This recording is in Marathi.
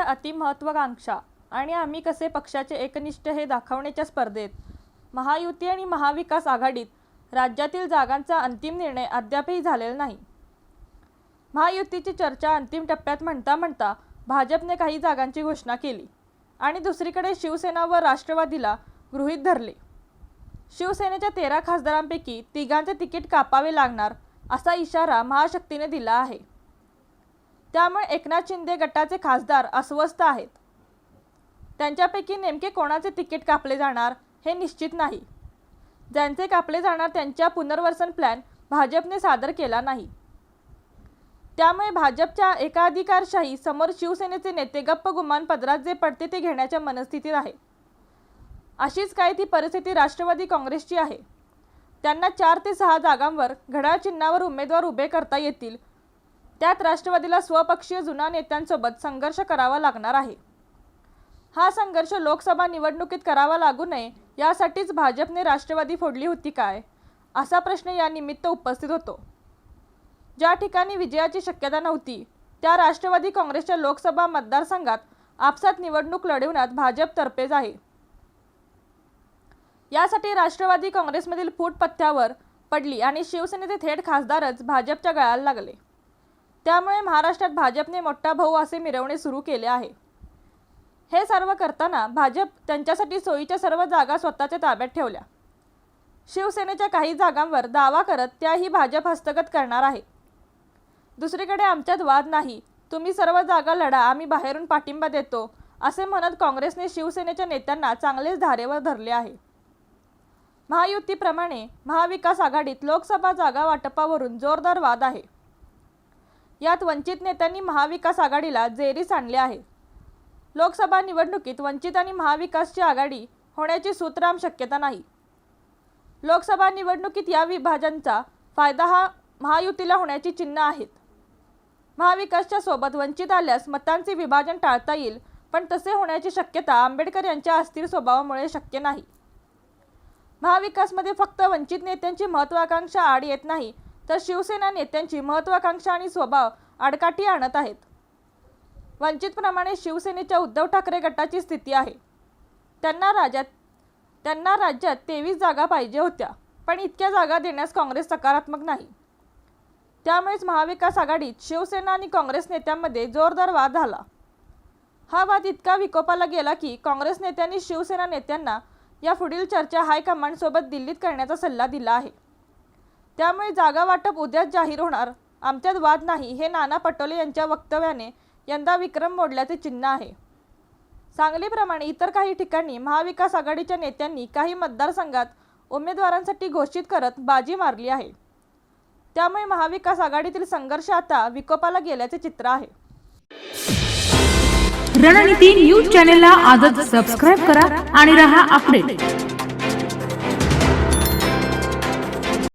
अतिमहत्वाकांक्षा आणि आम्ही कसे पक्षाचे एकनिष्ठ हे दाखवण्याच्या स्पर्धेत महायुती आणि महाविकास आघाडीत राज्यातील जागांचा अंतिम निर्णय अद्यापही झालेला नाही। महायुतीची चर्चा अंतिम टप्प्यात म्हणता भाजपने काही जागांची घोषणा केली आणि दुसरीकडे शिवसेना व राष्ट्रवादीला गृहीत धरले। शिवसेनेच्या 13 खासदारांपैकी तिघांचे तिकीट कापावे लागणार असा इशारा महाशक्तीने दिला आहे। त्यामुळे एकनाथ शिंदे गटाचे खासदार अस्वस्थ आहेत। त्यांच्यापैकी नेमके कोणाचे तिकीट कापले जाणार हे निश्चित नाही। ज्यांचे कापले जाणार त्यांच्या पुनर्वसन प्लॅन भाजपने सादर केला नाही। त्यामुळे भाजपच्या एकाधिकारशाही समोर शिवसेनेचे नेते गप्प गुमान पदरात जे पडते ते घेण्याच्या मनस्थितीत आहे। अशीच काही ती परिस्थिती राष्ट्रवादी काँग्रेसची आहे। त्यांना 4 ते 6 जागांवर घड्याळ चिन्हावर उमेदवार उभे करता येतील। त्यात राष्ट्रवादीला स्वपक्षीय जुना नेत्यांसोबत संघर्ष करावा लागणार आहे। हा संघर्ष लोकसभा निवडणुकीत करावा लागू नये यासाठीच भाजपने राष्ट्रवादी फोडली होती काय, असा प्रश्न या निमित्त उपस्थित होतो। ज्या ठिकाणी विजयाची शक्यता नव्हती त्या राष्ट्रवादी काँग्रेसच्या लोकसभा मतदारसंघात आपसात निवडणूक लढवण्यात भाजप तर्फेच आहे। यासाठी राष्ट्रवादी काँग्रेसमधील फूट पथ्यावर पडली आणि शिवसेनेचे थेट खासदारच भाजपच्या गळाला लागले। त्यामुळे महाराष्ट्रात भाजपने मोठा भाऊ असे मिरवणे सुरू केले आहे। हे सर्व करताना भाजप त्यांच्यासाठी सोयीच्या सर्व जागा स्वतःच्या ताब्यात ठेवल्या। शिवसेनेच्या काही जागांवर दावा करत त्याही भाजप हस्तगत करणार आहे। दुसरीकडे आमच्यात वाद नाही, तुम्ही सर्व जागा लढा, आम्ही बाहेरून पाठिंबा देतो असे म्हणत काँग्रेसने शिवसेनेच्या नेत्यांना चांगलेच धारेवर धरले आहे। महायुतीप्रमाणे महाविकास आघाडीत लोकसभा जागा वाटपावरून जोरदार वाद आहे। यात वंचित नेत्यांनी महाविकास आघाडीला जेरीस आणले आहे। लोकसभा निवडणुकीत वंचित आणि महाविकासची आघाडी होण्याची सुतराम शक्यता नाही। लोकसभा निवडणुकीत या विभाजनाचा फायदा हा महायुतीला होण्याची चिन्ह आहेत। महाविकासच्या सोबत वंचित आल्यास मतांचे विभाजन टाळता येईल, पण तसे होण्याची शक्यता आंबेडकर यांच्या अस्थिर स्वभावामुळे शक्य नाही। महाविकासमध्ये फक्त वंचित नेत्यांची महत्वाकांक्षा आड येत नाही, तर शिवसेना नेत्यांची महत्वाकांक्षा आणि स्वभाव आडकाठी आणत आहेत। वंचितप्रमाणे शिवसेनेच्या उद्धव ठाकरे गटाची स्थिती आहे। त्यांना राज्यात 23 जागा पाहिजे होत्या, पण इतक्या जागा देण्यास काँग्रेस सकारात्मक नाही। त्यामुळेच महाविकास आघाडीत शिवसेना आणि काँग्रेस नेत्यांमध्ये जोरदार वाद झाला। हा वाद इतका विकोपाला गेला की काँग्रेस नेत्यांनी शिवसेना नेत्यांना या पुढील चर्चा हायकमांडसोबत दिल्लीत करण्याचा सल्ला दिला आहे। त्यामुळे जागा वाटप उद्याच जाहीर होणार, आमच्यात वाद नाही हे नाना पटोले यांच्या वक्तव्याने यंदा विक्रम मोडल्याचे चिन्ह आहे। सांगलीप्रमाणे इतर काही ठिकाणी महाविकास आघाडीच्या नेत्यांनी काही मतदारसंघात उमेदवारांसाठी घोषित करत बाजी मारली आहे। त्यामुळे महाविकास आघाडीतील संघर्ष आता विकोपाला गेल्याचे चित्र आहे। रणनीती न्यूज चॅनलला आजच सबस्क्राइब करा आणि रहा अपडेट।